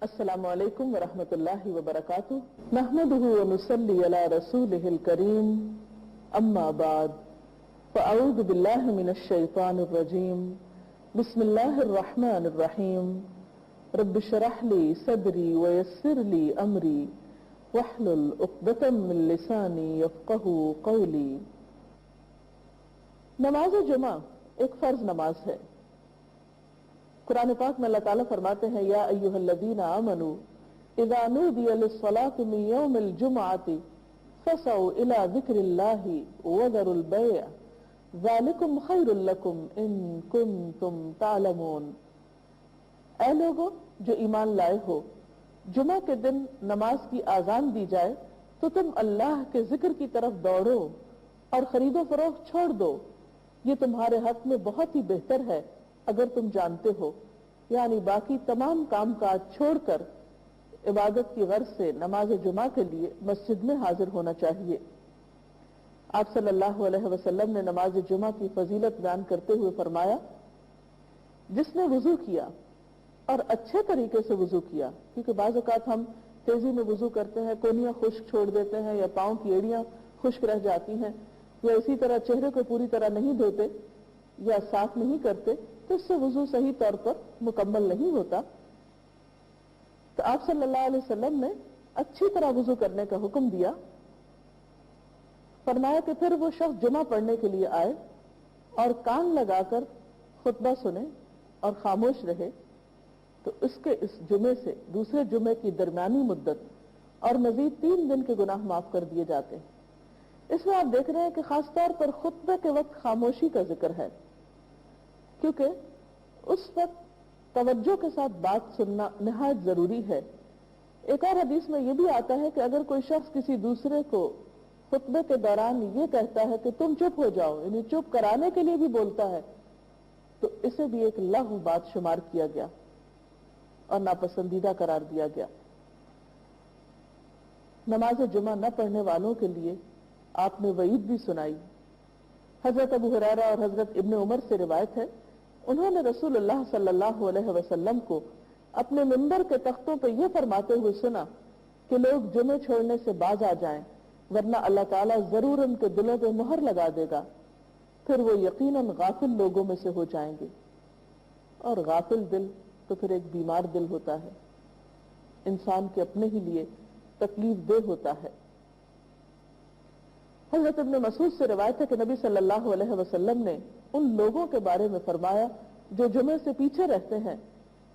السلام علیکم ورحمۃ اللہ وبرکاتہ نحمده ونصلی علی رسولہ الکریم اما بعد فاعوذ باللہ من الشیطان الرجیم بسم اللہ الرحمن الرحیم رب اشرح لی صدری ویسر لی امری واحلل عقدۃ من لسانی یفقهوا قولی۔ نماز جمعہ ایک فرض نماز ہے۔ قرآن پاک میں اللہ تعالیٰ فرماتے ہیں یا ایھا الذین آمنوا اذا نودی للصلاۃ من یوم الجمعۃ فاسعوا الی ذکر اللہ وذروا البیع ذلکم خیر لکم ان کنتم تعلمون۔ اے لوگو جو ایمان لائے ہو، جمعہ کے دن نماز کی اذان دی جائے تو تم اللہ کے ذکر کی طرف دوڑو اور خرید و فروخت چھوڑ دو، یہ تمہارے حق میں بہت ہی بہتر ہے اگر تم جانتے ہو۔ یعنی باقی تمام کام کاج چھوڑ کر عبادت کی غرض سے نماز جمعہ کے لیے مسجد میں حاضر ہونا چاہیے۔ آپ صلی اللہ علیہ وسلم نے نماز جمعہ کی فضیلت بیان کرتے ہوئے فرمایا، جس نے وضو کیا اور اچھے طریقے سے وضو کیا، کیونکہ بعض اوقات ہم تیزی میں وضو کرتے ہیں، کونیاں خشک چھوڑ دیتے ہیں یا پاؤں کی ایڑیاں خشک رہ جاتی ہیں، یا اسی طرح چہرے کو پوری طرح نہیں دھوتے یا صاف نہیں کرتے، تو اس سے وضو صحیح طور پر مکمل نہیں ہوتا۔ تو آپ صلی اللہ علیہ وسلم نے اچھی طرح وضو کرنے کا حکم دیا، فرمایا کہ پھر وہ شخص جمعہ پڑھنے کے لیے آئے اور کان لگا کر خطبہ سنے اور خاموش رہے تو اس کے اس جمعے سے دوسرے جمعے کی درمیانی مدت اور مزید 3 دن کے گناہ معاف کر دیے جاتے ہیں۔ اس میں آپ دیکھ رہے ہیں کہ خاص طور پر خطبے کے وقت خاموشی کا ذکر ہے، کیونکہ اس وقت توجہ کے ساتھ بات سننا نہایت ضروری ہے۔ ایک اور حدیث میں یہ بھی آتا ہے کہ اگر کوئی شخص کسی دوسرے کو خطبے کے دوران یہ کہتا ہے کہ تم چپ ہو جاؤ، یعنی چپ کرانے کے لیے بھی بولتا ہے، تو اسے بھی ایک لغو بات شمار کیا گیا اور ناپسندیدہ قرار دیا گیا۔ نماز جمعہ نہ پڑھنے والوں کے لیے آپ نے وعید بھی سنائی۔ حضرت ابو ہریرہ اور حضرت ابن عمر سے روایت ہے، انہوں نے رسول اللہ صلی اللہ علیہ وسلم کو اپنے منبر کے تختوں پہ یہ فرماتے ہوئے سنا کہ لوگ جمعے چھوڑنے سے باز آ جائیں، ورنہ اللہ تعالیٰ ضرور ان کے دلوں پہ مہر لگا دے گا، پھر وہ یقیناً غافل لوگوں میں سے ہو جائیں گے۔ اور غافل دل تو پھر ایک بیمار دل ہوتا ہے، انسان کے اپنے ہی لیے تکلیف دہ ہوتا ہے۔ حضرت ابن مسعود سے روایت ہے کہ نبی صلی اللہ علیہ وسلم نے ان لوگوں کے بارے میں فرمایا جو جمعے سے پیچھے رہتے ہیں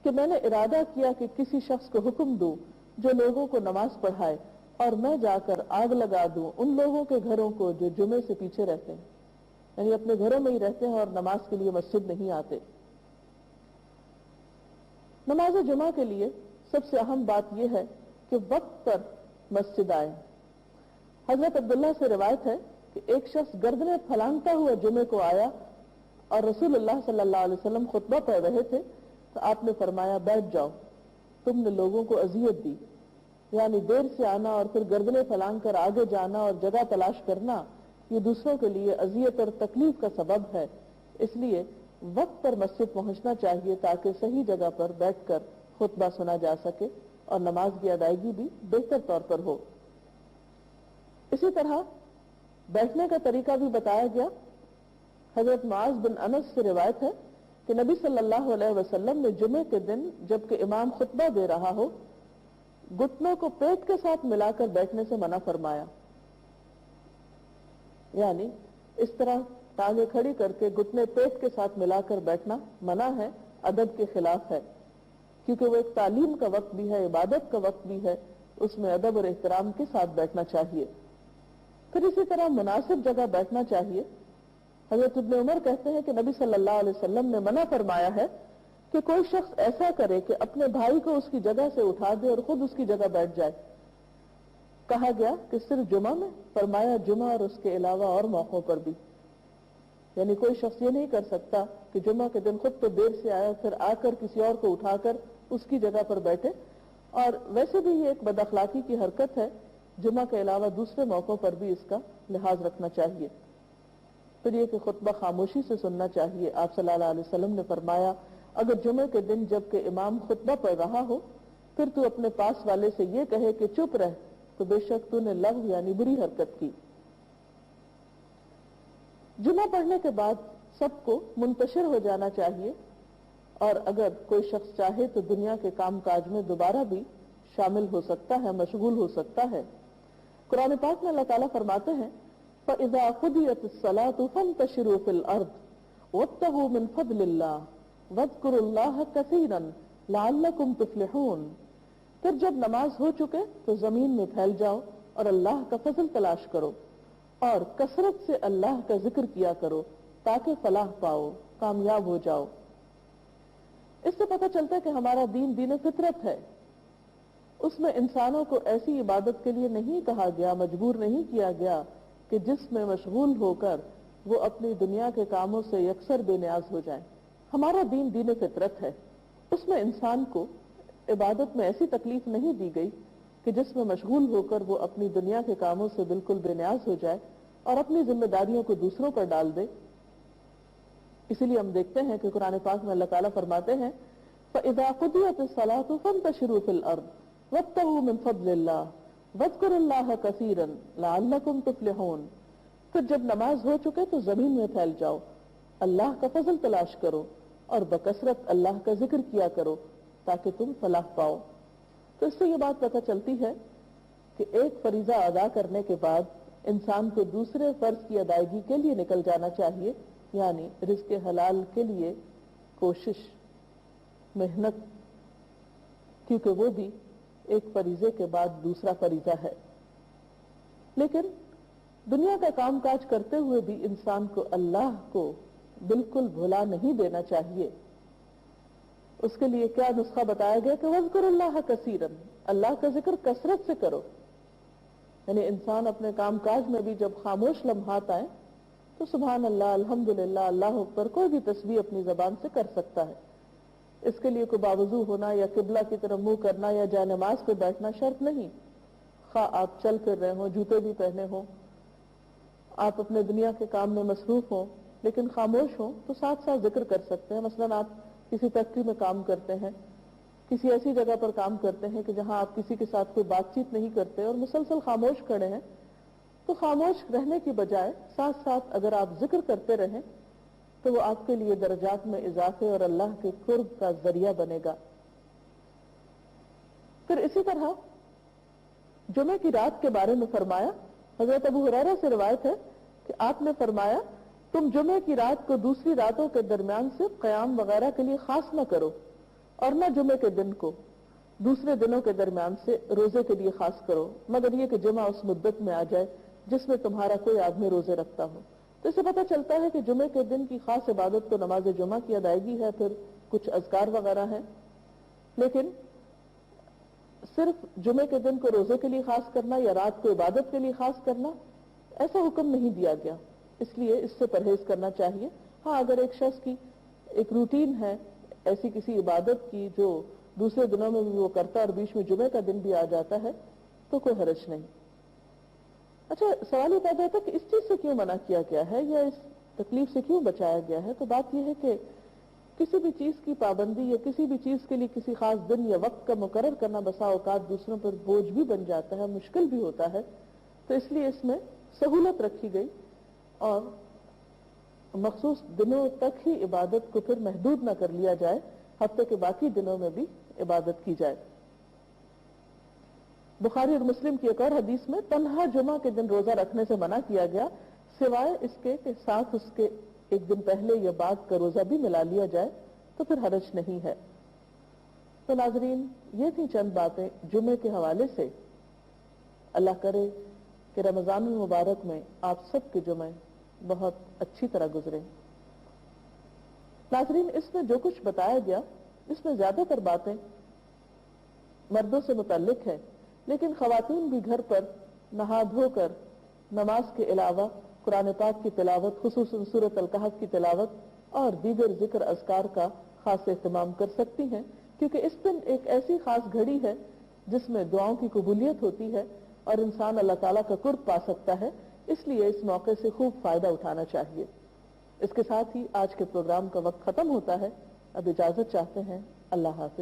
کہ میں نے ارادہ کیا کہ کسی شخص کو حکم دوں جو لوگوں کو نماز پڑھائے اور میں جا کر آگ لگا دوں ان لوگوں کے گھروں کو جو جمعے سے پیچھے رہتے ہیں، یعنی اپنے گھروں میں ہی رہتے ہیں اور نماز کے لیے مسجد نہیں آتے۔ نماز جمعہ کے لیے سب سے اہم بات یہ ہے کہ وقت پر مسجد آئے۔ حضرت عبداللہ سے روایت ہے کہ ایک شخص گردنیں پھلانگتا ہوا جمعے کو آیا اور رسول اللہ صلی اللہ علیہ وسلم خطبہ پڑھ رہے تھے تو آپ نے فرمایا بیٹھ جاؤ، تم نے لوگوں کو اذیت دی۔ یعنی دیر سے آنا اور پھر گردنیں پھلانگ کر آگے جانا اور جگہ تلاش کرنا، یہ دوسروں کے لیے اذیت اور تکلیف کا سبب ہے۔ اس لیے وقت پر مسجد پہنچنا چاہیے تاکہ صحیح جگہ پر بیٹھ کر خطبہ سنا جا سکے اور نماز کی ادائیگی بھی بہتر طور پر ہو۔ اسی طرح بیٹھنے کا طریقہ بھی بتایا گیا۔ حضرت معاذ بن انس سے روایت ہے کہ نبی صلی اللہ علیہ وسلم نے جمعے کے دن جبکہ امام خطبہ دے رہا ہو گھٹنوں کو پیٹ کے ساتھ ملا کر بیٹھنے سے منع فرمایا، یعنی اس طرح ٹانگیں کھڑی کر کے گھٹنے پیٹ کے ساتھ ملا کر بیٹھنا منع ہے، ادب کے خلاف ہے، کیونکہ وہ ایک تعلیم کا وقت بھی ہے، عبادت کا وقت بھی ہے، اس میں ادب اور احترام کے ساتھ بیٹھنا چاہیے۔ پھر اسی طرح مناسب جگہ بیٹھنا چاہیے۔ حضرت ابن عمر کہتے ہیں کہ نبی صلی اللہ علیہ وسلم نے منع فرمایا ہے کہ کوئی شخص ایسا کرے کہ اپنے بھائی کو اس کی جگہ سے اٹھا دے اور خود اس کی جگہ بیٹھ جائے۔ کہا گیا کہ صرف جمعہ میں؟ فرمایا جمعہ اور اس کے علاوہ اور موقعوں پر بھی۔ یعنی کوئی شخص یہ نہیں کر سکتا کہ جمعہ کے دن خود تو دیر سے آیا پھر آ کر کسی اور کو اٹھا کر اس کی جگہ پر بیٹھے، اور ویسے بھی یہ ایک بد اخلاقی کی حرکت ہے۔ جمعہ کے علاوہ دوسرے موقعوں پر بھی اس کا لحاظ رکھنا چاہیے۔ پھر یہ کہ خطبہ خاموشی سے سننا چاہیے۔ آپ صلی اللہ علیہ وسلم نے فرمایا اگر جمعے کے دن جب کہ امام خطبہ پڑھ رہا ہو پھر تو اپنے پاس والے سے یہ کہے کہ چپ رہ تو بے شک تو نے لغو یعنی بری حرکت کی۔ جمعہ پڑھنے کے بعد سب کو منتشر ہو جانا چاہیے، اور اگر کوئی شخص چاہے تو دنیا کے کام کاج میں دوبارہ بھی شامل ہو سکتا ہے، مشغول ہو سکتا ہے۔ قرآن پاک میں اللہ تعالیٰ فرماتے ہیں فَإِذَا قُضِيَتِ الصَّلَاةُ فَانتَشِرُوا فِي الْأَرْضِ وَابْتَغُوا مِنْ فَضْلِ اللَّهِ وَاذْكُرُوا اللَّهَ كَثِيرًا لَعَلَّكُمْ تُفْلِحُونَ۔ پھر جب نماز ہو چکے تو زمین میں پھیل جاؤ اور اللہ کا فضل تلاش کرو اور کثرت سے اللہ کا ذکر کیا کرو تاکہ فلاح پاؤ، کامیاب ہو جاؤ۔ اس سے پتہ چلتا ہے کہ ہمارا دین دین فطرت ہے، اس میں انسانوں کو ایسی عبادت کے لیے نہیں کہا گیا، مجبور نہیں کیا گیا کہ جس میں مشغول ہو کر وہ اپنی دنیا کے کاموں سے یکسر بے نیاز ہو جائیں۔ ہمارا دین دین فطرت ہے، اس میں انسان کو عبادت میں ایسی تکلیف نہیں دی گئی کہ جس میں مشغول ہو کر وہ اپنی دنیا کے کاموں سے بالکل بے نیاز ہو جائے اور اپنی ذمہ داریوں کو دوسروں پر ڈال دے۔ اسی لیے ہم دیکھتے ہیں کہ قرآن پاک میں اللہ تعالیٰ فرماتے ہیں فَإِذَا قُضِيَتِ الصَّلَاةُ فَانتَشِرُوا فِي الْأَرْضِ وَابْتَغُوا مِنْ فَضْلِ اللَّهِ وَاذْكُرُوا اللَّهَ كَثِيرًا لَعَلَّكُمْ تُفْلِحُونَ۔ پھر جب نماز ہو چکے تو زمین میں پھیل جاؤ، اللہ کا فضل تلاش کرو اور بکثرت اللہ کا ذکر کیا کرو تاکہ تم فلاح پاؤ۔ تو اس سے یہ بات پتہ چلتی ہے کہ ایک فریضہ ادا کرنے کے بعد انسان کو دوسرے فرض کی ادائیگی کے لیے نکل جانا چاہیے، یعنی رزق حلال کے لیے کوشش، محنت، کیونکہ وہ بھی ایک فریضے کے بعد دوسرا فریضہ ہے۔ لیکن دنیا کا کام کاج کرتے ہوئے بھی انسان کو اللہ کو بالکل بھلا نہیں دینا چاہیے۔ اس کے لیے کیا نسخہ بتایا گیا کہ وَاذْكُرُوا اللَّهَ كَثِيرًا، اللہ کا ذکر کثرت سے کرو۔ یعنی انسان اپنے کام کاج میں بھی جب خاموش لمحات آئیں تو سبحان اللہ، الحمدللہ، اللہ اکبر، کوئی بھی تسبیح اپنی زبان سے کر سکتا ہے۔ اس کے لیے کوئی باوضو ہونا یا قبلہ کی طرف منہ کرنا یا جائے نماز پہ بیٹھنا شرط نہیں۔ خواہ آپ چل پھر رہے ہوں، جوتے بھی پہنے ہوں، آپ اپنے دنیا کے کام میں مصروف ہوں لیکن خاموش ہوں تو ساتھ ساتھ ذکر کر سکتے ہیں۔ مثلاً آپ کسی فیکٹری میں کام کرتے ہیں، کسی ایسی جگہ پر کام کرتے ہیں کہ جہاں آپ کسی کے ساتھ کوئی بات چیت نہیں کرتے اور مسلسل خاموش کھڑے ہیں، تو خاموش رہنے کی بجائے ساتھ ساتھ اگر آپ ذکر کرتے رہیں تو وہ آپ کے لیے درجات میں اضافے اور اللہ کے قرب کا ذریعہ بنے گا۔ پھر اسی طرح جمعے کی رات کے بارے میں فرمایا، حضرت ابو ہریرہ سے روایت ہے کہ آپ نے فرمایا تم جمعے کی رات کو دوسری راتوں کے درمیان سے قیام وغیرہ کے لیے خاص نہ کرو، اور نہ جمعے کے دن کو دوسرے دنوں کے درمیان سے روزے کے لیے خاص کرو، مگر یہ کہ جمعہ اس مدت میں آ جائے جس میں تمہارا کوئی آدمی روزے رکھتا ہو۔ تو اس سے پتہ چلتا ہے کہ جمعے کے دن کی خاص عبادت تو نماز جمعہ کی ادائیگی ہے، پھر کچھ اذکار وغیرہ ہیں، لیکن صرف جمعے کے دن کو روزے کے لیے خاص کرنا یا رات کو عبادت کے لیے خاص کرنا، ایسا حکم نہیں دیا گیا، اس لیے اس سے پرہیز کرنا چاہیے۔ ہاں اگر ایک شخص کی ایک روٹین ہے ایسی کسی عبادت کی جو دوسرے دنوں میں بھی وہ کرتا ہے اور بیچ میں جمعے کا دن بھی آ جاتا ہے تو کوئی حرج نہیں۔ اچھا، سوال یہ پیدا ہوتا ہے کہ اس چیز سے کیوں منع کیا گیا ہے یا اس تکلیف سے کیوں بچایا گیا ہے؟ تو بات یہ ہے کہ کسی بھی چیز کی پابندی یا کسی بھی چیز کے لیے کسی خاص دن یا وقت کا مقرر کرنا بسا اوقات دوسروں پر بوجھ بھی بن جاتا ہے، مشکل بھی ہوتا ہے، تو اس لیے اس میں سہولت رکھی گئی اور مخصوص دنوں تک ہی عبادت کو پھر محدود نہ کر لیا جائے، ہفتے کے باقی دنوں میں بھی عبادت کی جائے۔ بخاری اور مسلم کی ایک اور حدیث میں تنہا جمعہ کے دن روزہ رکھنے سے منع کیا گیا، سوائے اس کے کہ ساتھ اس کے ایک دن پہلے یا بعد کا روزہ بھی ملا لیا جائے تو پھر حرج نہیں ہے۔ تو ناظرین، یہ تھی چند باتیں جمعے کے حوالے سے۔ اللہ کرے کہ رمضان المبارک میں آپ سب کے جمعے بہت اچھی طرح گزرے۔ ناظرین، اس میں جو کچھ بتایا گیا اس میں زیادہ تر باتیں مردوں سے متعلق ہے، لیکن خواتین بھی گھر پر نہا دھو کر نماز کے علاوہ قرآن پاک کی تلاوت، خصوصاً سورۃ الکہف کی تلاوت اور دیگر ذکر اذکار کا خاص اہتمام کر سکتی ہیں، کیونکہ اس دن ایک ایسی خاص گھڑی ہے جس میں دعاؤں کی قبولیت ہوتی ہے اور انسان اللہ تعالیٰ کا قرب پا سکتا ہے، اس لیے اس موقع سے خوب فائدہ اٹھانا چاہیے۔ اس کے ساتھ ہی آج کے پروگرام کا وقت ختم ہوتا ہے، اب اجازت چاہتے ہیں، اللہ حافظ۔